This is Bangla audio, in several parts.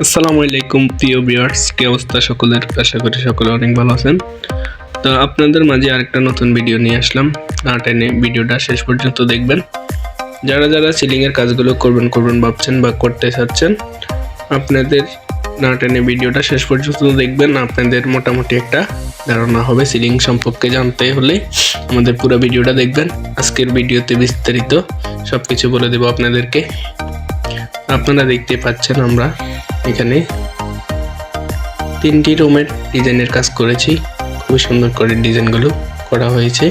আসসালামু আলাইকুম প্রিয় ভিউয়ার্স, কি অবস্থা সকলের? আশা করি সকলে অনেক ভালো আছেন। তো আপনাদের মাঝে আরেকটা নতুন ভিডিও নিয়ে আসলাম। না টেনে ভিডিওটা শেষ পর্যন্ত দেখবেন। যারা যারা সিলিংয়ের কাজগুলো করবেন ভাবছেন বা করতে চাচ্ছেন, আপনাদের না টেনে ভিডিওটা শেষ পর্যন্ত দেখবেন। আপনাদের মোটামুটি একটা ধারণা হবে সিলিং সম্পর্কে। জানতে হলে আমাদের পুরো ভিডিওটা দেখবেন। আজকের ভিডিওতে বিস্তারিত সব কিছু বলে দেবো আপনাদেরকে। আপনারা দেখতে পাচ্ছেন আমরা এখানে 3টি রুমের ডিজাইনের কাজ করেছি। খুবই সুন্দর করে ডিজাইনগুলো করা হয়েছে।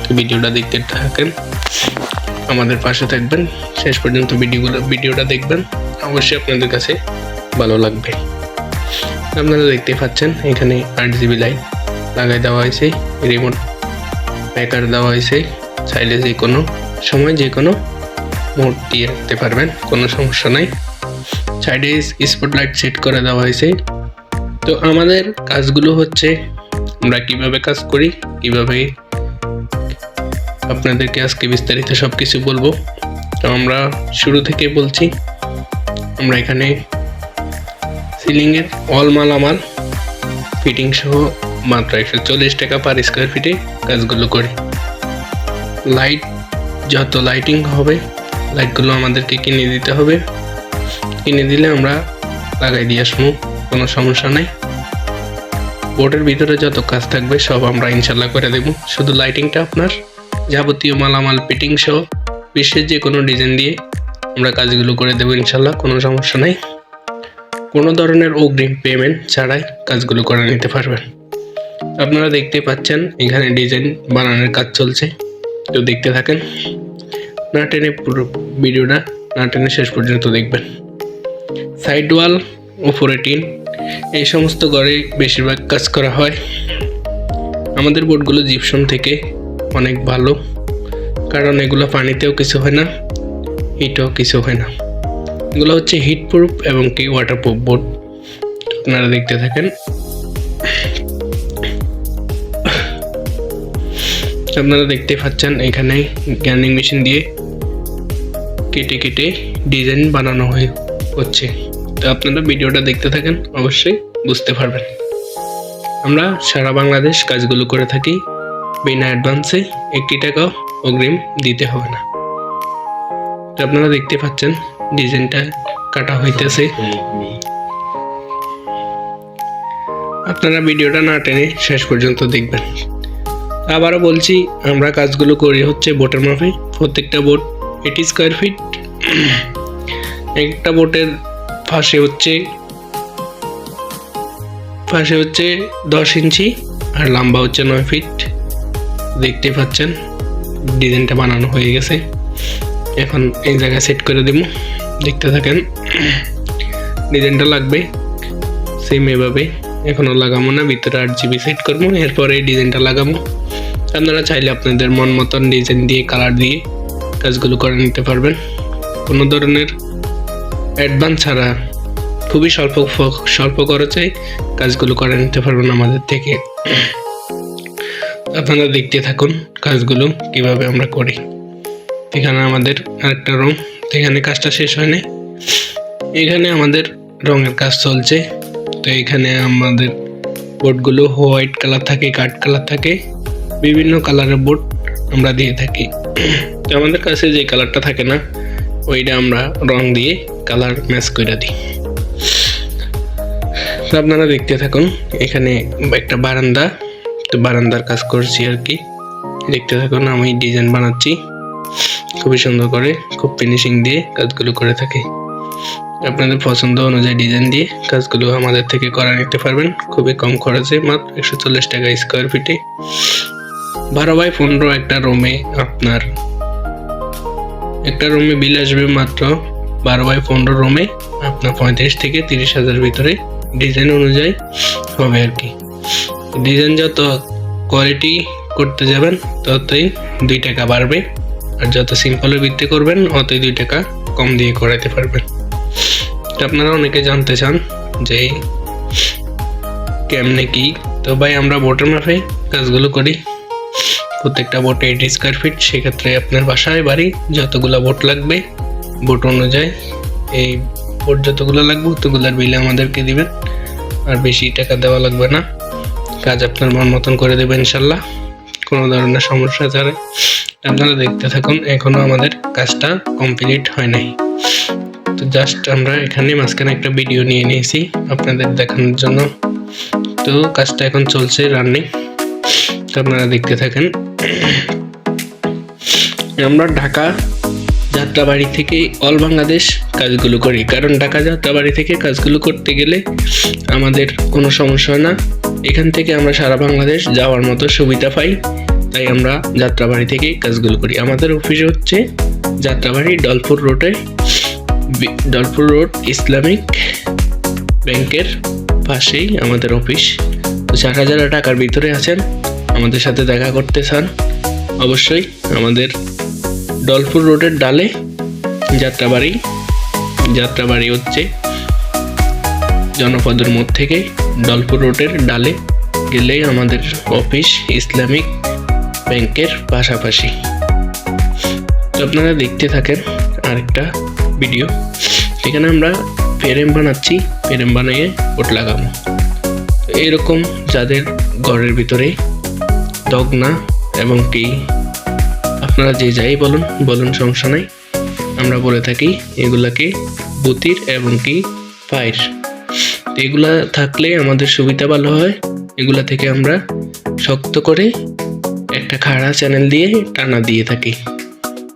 তো ভিডিওটা দেখতে থাকেন, আমাদের পাশে থাকবেন, শেষ পর্যন্ত ভিডিওটা দেখবেন। অবশ্যই আপনাদের কাছে ভালো লাগবে। আপনারা দেখতে পাচ্ছেন এখানে 8GB লাইট লাগাই দেওয়া হয়েছে, রিমোট মেকার দেওয়া হয়েছে। চাইলে যে কোনো সময় যে কোনো মোড দিয়ে রাখতে পারবেন, কোনো সমস্যা নাই। সাইডে স্পটলাইট সেট করে দেওয়া হয়েছে। তো আমাদের কাজগুলো হচ্ছে আমরা কিভাবে কাজ করি, কিভাবে আপনাদেরকে আজকে বিস্তারিত সব কিছু বলবো। তো আমরা শুরু থেকে বলছি, আমরা এখানে সিলিংয়ের অল মালামাল ফিটিং সহ মাত্র 140 টাকা পার স্কোয়ার ফিটে কাজগুলো করি। লাইট যত লাইটিং হবে লাইটগুলো আমাদেরকে কিনে দিতে হবে। কিনে দিলে আমরা লাগাই দিয়ে আসবো, কোনো সমস্যা নাই। বোর্ডের ভিতরে যত কাজ থাকবে সব আমরা ইনশাল্লাহ করে দেব। শুধু লাইটিংটা আপনার যাবতীয় মালামাল ফিটিং সহ বিশ্বের যে কোনো ডিজাইন দিয়ে আমরা কাজগুলো করে দেবো ইনশাল্লাহ, কোনো সমস্যা নাই। কোনো ধরনের অগ্রিম পেমেন্ট ছাড়াই কাজগুলো করে নিতে পারবেন। আপনারা দেখতে পাচ্ছেন এখানে ডিজাইন বানানোর কাজ চলছে। তো দেখতে থাকেন, না টেনে পুরো ভিডিওটা না টেনে শেষ পর্যন্ত দেখবেন। সাইড ওয়াল, উপরে টিন, এই সমস্ত ঘরে বেশিরভাগ কাজ করা হয়। আমাদের বোর্ডগুলো জিপসম থেকে অনেক ভালো, কারণ এগুলো পানিতেও কিছু হয় না, হিটও কিছু হয় না। এগুলো হচ্ছে হিট প্রুফ এবং কি ওয়াটারপ্রুফ বোর্ড। আপনারা দেখতে থাকেন। আপনারা দেখতে পাচ্ছেন এখানে গ্রাইন্ডিং মেশিন দিয়ে কেটে কেটে ডিজাইন বানানো হচ্ছে। তো আপনারা ভিডিওটা দেখতে থাকেন, অবশ্যই বুঝতে পারবেন। আমরা সারা বাংলাদেশ কাজগুলো করে থাকি বিনা অ্যাডভান্সে, 1 টাকাও অগ্রিম দিতে হবে না। তো আপনারা দেখতে পাচ্ছেন ডিজাইনটা কাটা হইতেছে। আপনারা ভিডিওটা না টেনে শেষ পর্যন্ত দেখবেন। আবারও বলছি, আমরা কাজগুলো করি হচ্ছে বোটের মাপে। প্রত্যেকটা বোট 80 স্কোয়ার ফিট। একটা বোটের পাশে হচ্ছে 10 ইঞ্চি আর লম্বা হচ্ছে 9 ফিট। দেখতে পাচ্ছেন ডিজাইনটা বানানো হয়ে গেছে। এখন এই জায়গায় সেট করে দেব, দেখতে থাকেন। ডিজাইনটা লাগবে সেম এভাবে, এখনও লাগাবো না, ভিতরে 8GB সেট করবো, এরপরে এই ডিজাইনটা লাগাবো। আপনারা চাইলে আপনাদের মন মতন ডিজাইন দিয়ে কালার দিয়ে কাজগুলো করে নিতে পারবেন। কোনো ধরনের অ্যাডভান্স ছাড়া খুবই স্বল্প খরচে কাজগুলো করে নিতে পারবেন আমাদের থেকে। আপনারা দেখতে থাকুন কাজগুলো কিভাবে আমরা করি। এখানে আমাদের আরেকটা রং, এখানে কাজটা শেষ হয়নি, এখানে আমাদের রঙের কাজ চলছে। তো এখানে আমাদের বোর্ডগুলো হোয়াইট কালার থাকে, কাঠ কালার থাকে, বিভিন্ন কালারের বোর্ড আমরা দিয়ে থাকি। তো আমাদের কাছে যে কালারটা থাকে না, ওইটা আমরা রং দিয়ে কালার ম্যাচ করে দিই। তো আপনারা দেখতে থাকুন। এখানে একটা বারান্দা, তো বারান্দার কাজ করছি আর কি। দেখতে থাকুন, আমি ডিজাইন বানাচ্ছি খুবই সুন্দর করে, খুব ফিনিশিং দিয়ে কাজগুলো করে থাকি। আপনাদের পছন্দ অনুযায়ী ডিজাইন দিয়ে কাজগুলো আমাদের থেকে করা নিতে পারবেন খুবই কম খরচে, মাত্র 140 টাকা স্কোয়ার ফিটে। 12x15 একটা রুমে আপনার একটা রুমে বিল আসবে মাত্র 12x15 রুমে আপনার 35 থেকে 30 হাজার ভিতরে ডিজাইন অনুযায়ী হবে আর কি। ডিজাইন যত কোয়ালিটি করতে যাবেন ততই 2 টাকা বাড়বে, আর যত সিম্পলের ভিত্তি করবেন অতই 2 টাকা কম দিয়ে করাতে পারবেন। তো আপনারা অনেকে জানতে চান যে কেমনে কি। তো ভাই, আমরা বোটের মাপে কাজগুলো করি। প্রত্যেকটা বোটে 80 স্কোয়ার ফিট। সেক্ষেত্রে আপনার বাসায় বাড়ি যতগুলো বোট লাগবে বোট অনুযায়ী এই বোর্ড যতগুলো লাগবে ততগুলোর বিলে আমাদেরকে দিবেন, আর বেশি টাকা দেওয়া লাগবে না। কাজ আপনার মন মতন করে দেবেন ইনশাল্লাহ, কোনো ধরনের সমস্যা ছাড়াই। আপনারা দেখতে থাকুন, এখনো আমাদের কাজটা কমপ্লিট হয় নাই। তো জাস্ট আমরা এখানে মাঝখানে একটা ভিডিও নিয়ে নিয়েছি আপনাদের দেখানোর জন্য। তো কাজটা এখন চলছে রানিং, তো আপনারা দেখতে থাকেন। আমরা ঢাকা যাত্রাবাড়ি থেকে অল বাংলাদেশ কাজগুলো করি, কারণ ঢাকা যাত্রাবাড়ি থেকে কাজগুলো করতে গেলে আমাদের কোনো সমস্যা হয় না। এখান থেকে আমরা সারা বাংলাদেশ যাওয়ার মতো সুবিধা পাই, তাই আমরা যাত্রাবাড়ি থেকে কাজগুলো করি। আমাদের অফিস হচ্ছে যাত্রাবাড়ি ডলপুর রোডে, ডলপুর রোড ইসলামিক ব্যাংকের পাশেই আমাদের অফিস। তো যারা যারা ঢাকার ভিতরে আছেন, আমাদের সাথে দেখা করতে চান, অবশ্যই আমাদের ডলপুর রোডের ডালে যাত্রাবাড়ি হচ্ছে জনপদের মোড় থেকে ডলপুর রোডের ডালে গেলেই আমাদের অফিস ইসলামিক ব্যাংকের পাশাপাশি। তো আপনারা দেখতে থাকেন আরেকটা ভিডিও। এখানে আমরা ফ্রেম বানাচ্ছি, ফ্রেম বানিয়ে বোর্ড লাগাবো। এরকম যাদের ঘরের ভিতরে দগনা এবং কি আপনারা যে যাই বলুন সমস্যা নাই, আমরা বলে থাকি এগুলাকে বুতির এবং কি পায়ের। এগুলা থাকলে আমাদের সুবিধা ভালো হয়। এগুলা থেকে আমরা শক্ত করে একটা খাড়া চ্যানেল দিয়ে টানা দিয়ে থাকি।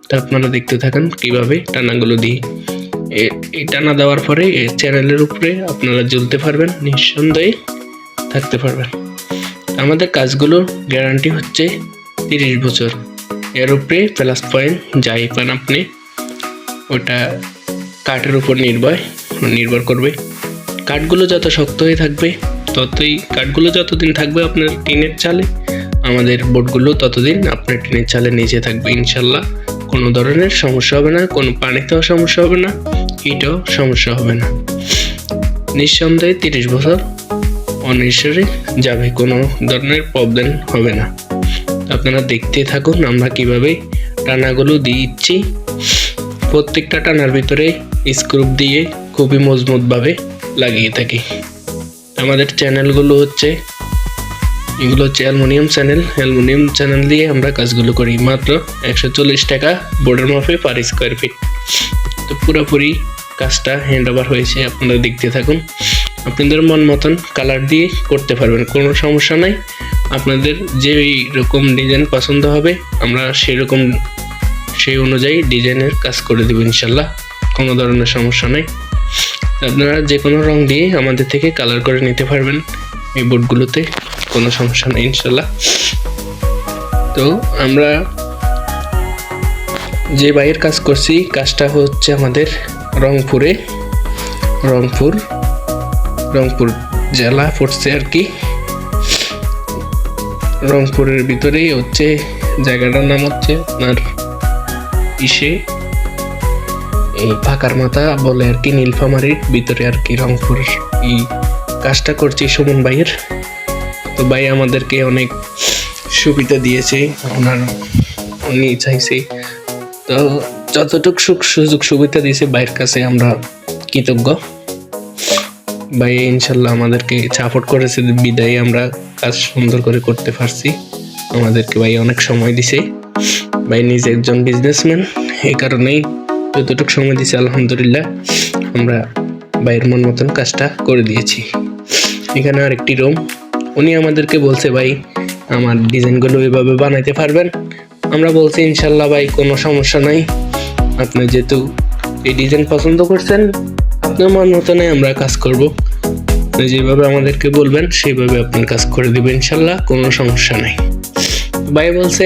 তা আপনারা দেখতে থাকেন কিভাবে টানাগুলো দিই। এই টানা দেওয়ার পরে এই চ্যানেলের উপরে আপনারা ঝুলতে পারবেন, নিঃসন্দেহে থাকতে পারবেন। আমাদের কাজগুলোর গ্যারান্টি হচ্ছে 30 বছর। এর উপরে প্লাস পয়েন্ট যাই পান আপনি, ওটা কাঠের উপর নির্ভর করবে। কাঠগুলো যত শক্ত হয়ে থাকবে, কাঠগুলো যতদিন থাকবে আপনার টিনের চালে, আমাদের বোর্ডগুলো ততদিন আপনার টিনের চালে নিচে থাকবে ইনশাল্লাহ। কোনো ধরনের সমস্যা হবে না, কোনো পানিতেও সমস্যা হবে না, হিটও সমস্যা হবে না। নিঃসন্দেহে 30 বছর অনিশ্চয়ই যাবে, কোনো ধরনের প্রবলেম হবে না। আপনারা দেখতে থাকুন আমরা কিভাবে টানাগুলো দিচ্ছি। প্রত্যেকটা টানার ভিতরে স্ক্রু দিয়ে খুবই মজবুতভাবে লাগিয়ে থাকি। আমাদের চ্যানেলগুলো হচ্ছে এগুলো হচ্ছে অ্যালুমিনিয়াম চ্যানেল দিয়ে আমরা কাজগুলো করি। মাত্র 140 টাকা বোর্ডের মাপে পার স্কোয়ার ফিট। তো পুরোপুরি কাজটা হ্যান্ড ওভার হয়েছে, আপনারা দেখতে থাকুন। আপনাদের মন মতন কালার দিয়ে করতে পারবেন, কোনো সমস্যা নাই। আপনাদের যেই রকম ডিজাইন পছন্দ হবে আমরা সেই অনুযায়ী ডিজাইনের কাজ করে দেব ইনশাল্লাহ, কোনো ধরনের সমস্যা নেই। আপনারা যে কোনো রং দিয়ে আমাদের থেকে কালার করে নিতে পারবেন এই বোর্ডগুলোতে, কোনো সমস্যা নেই ইনশাল্লাহ। তো আমরা যে বাইরের কাজ করছি, কাজটা হচ্ছে আমাদের রংপুর জেলা পড়ছে আর কি। রংপুরের ভিতরেই হচ্ছে জায়গাটার নাম হচ্ছে আপনার এই ফাঁকার মাথা বলে আর কি, নীলফামারীর ভিতরে আর কি রংপুর। এই কাজটা করছি সুমন ভাইয়ের। তো ভাই আমাদেরকে অনেক সুবিধা দিয়েছে, উনি চাইছে, তো যতটুকু সুযোগ সুবিধা দিয়েছে ভাইয়ের কাছে আমরা কৃতজ্ঞ। ভাই ইনশাল্লাহ আমাদেরকে সাপোর্ট করেছে, বিদায় আমরা কাজ সুন্দর করে করতে পারছি। আমাদেরকে ভাই অনেক সময় দিছে। ভাই নিজে একজন বিজনেসম্যান, এই কারণেই যতটুকু সময় দিছে আলহামদুলিল্লাহ আমরা ভাইয়ের মন মতন কাজটা করে দিয়েছি। এখানে আরেকটি রুম, উনি আমাদেরকে বলছে ভাই আমার ডিজাইনগুলো এভাবে বানাইতে পারবেন। আমরা বলছি ইনশাল্লাহ ভাই কোনো সমস্যা নাই, আপনি যেহেতু এই ডিজাইন পছন্দ করছেন আপনার মন মতনে আমরা কাজ করব। আপনি যেভাবে আমাদেরকে বলবেন সেইভাবে আপনার কাজ করে দেবেন ইনশাল্লাহ, কোনো সমস্যা নাই। ভাই বলছে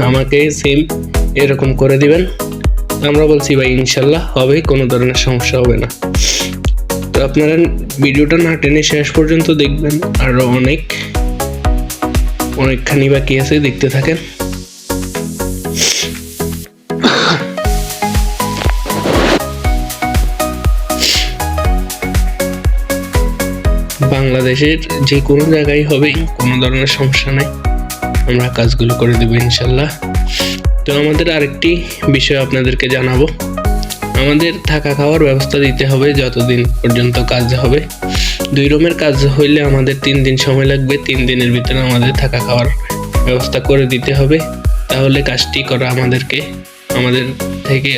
আমাকে সেম এরকম করে দিবেন। আমরা বলছি ভাই ইনশাল্লাহ হবে, কোনো ধরনের সমস্যা হবে না। তো আপনারা ভিডিওটা না টেনে শেষ পর্যন্ত দেখবেন, আরও অনেকখানি বাকি আছে, দেখতে থাকেন। বাংলাদেশের যে কোনো জায়গায় হবে, কোনো ধরনের সমস্যা নাই, আমরা কাজগুলো করে দেবো ইনশাল্লাহ। তো আমাদের আরেকটি বিষয় আপনাদেরকে জানাবো, আমাদের থাকা খাওয়ার ব্যবস্থা দিতে হবে যতদিন পর্যন্ত কাজ হবে। 2 রুমের কাজ হইলে আমাদের 3 দিন সময় লাগবে। 3 দিনের ভিতরে আমাদের থাকা খাওয়ার ব্যবস্থা করে দিতে হবে, তাহলে কাজটি করা আমাদের থেকে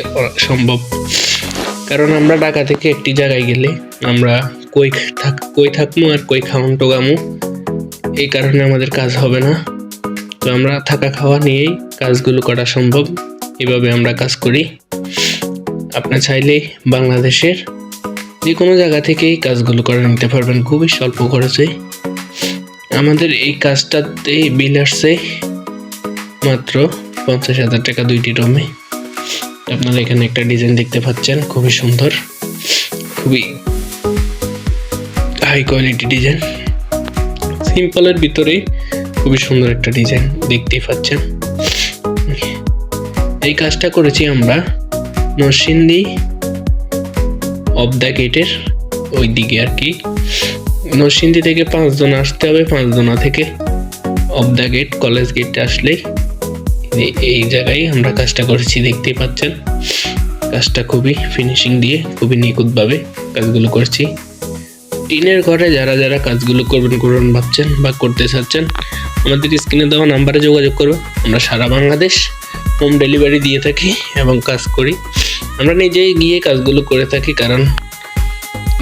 সম্ভব। কারণ আমরা ঢাকা থেকে একটি জায়গায় গেলে আমরা কই থাকমু আর কই খাওন টোগামু, এই কারণে আমাদের কাজ হবে না। তো আমরা থাকা খাওয়া নিয়েই কাজগুলো করা সম্ভব, এভাবে আমরা কাজ করি। আপনি চাইলে বাংলাদেশের যে কোনো জায়গা থেকেই কাজগুলো করে নিতে পারবেন খুবই স্বল্প খরচে। আমাদের এই কাজটাতে বিল আসছে মাত্র 50,000 টাকা 2টি রুমে। আপনারা এখানে একটা ডিজাইন দেখতে পাচ্ছেন, খুবই সুন্দর, খুবই হাই কোয়ালিটি ডিজাইন। সিম্পলের ভিতরে খুবই সুন্দর একটা ডিজাইন দেখতেই পাচ্ছেন। এই কাজটা করেছি আমরা নরসিংদী অফ দ্য গেটের ওই দিকে আর কি। নরসিংদী থেকে 5 জন আসতে হবে, 5 জনা থেকে অফ দ্য গেট কলেজ গেটে আসলে এই জায়গায় আমরা কাজটা করেছি, দেখতেই পাচ্ছেন। কাজটা খুবই ফিনিশিং দিয়ে খুবই নিখুঁতভাবে কাজগুলো করেছি। টিনের ঘরে যারা যারা কাজগুলো করবেন ভাবছেন বা করতে চাচ্ছেন, আমাদের স্ক্রিনে দেওয়া নাম্বারে যোগাযোগ করবেন। আমরা সারা বাংলাদেশ হোম ডেলিভারি দিয়ে থাকি এবং কাজ করি। আমরা নিজেই গিয়ে কাজগুলো করে থাকি, কারণ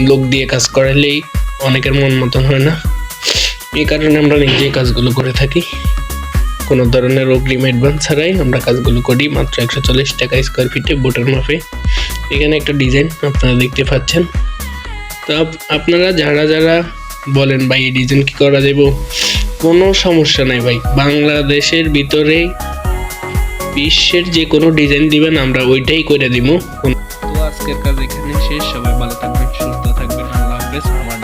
লোক দিয়ে কাজ করালেই অনেকের মন মতন হয় না, এই কারণে আমরা নিজেই কাজগুলো করে থাকি। কোনো ধরনের অগ্রিম অ্যাডভান্স ছাড়াই আমরা কাজগুলো করি মাত্র 140 টাকা স্কোয়ার ফিটে বোটের মাপে। এখানে একটা ডিজাইন আপনারা দেখতে পাচ্ছেন। তো আপনারা যারা বলেন ভাই এই ডিজাইন কি করা যাবে, কোনো সমস্যা নাই ভাই। বাংলাদেশের ভিতরে বিশ্বের যে কোনো ডিজাইন দিবেন আমরা ওইটাই করে দিব। তো আজকের কাজ এখানে শেষ। সবাই ভালো থাকবেন, সুস্থ থাকবেন। আল্লাহ হাফেজ। আমার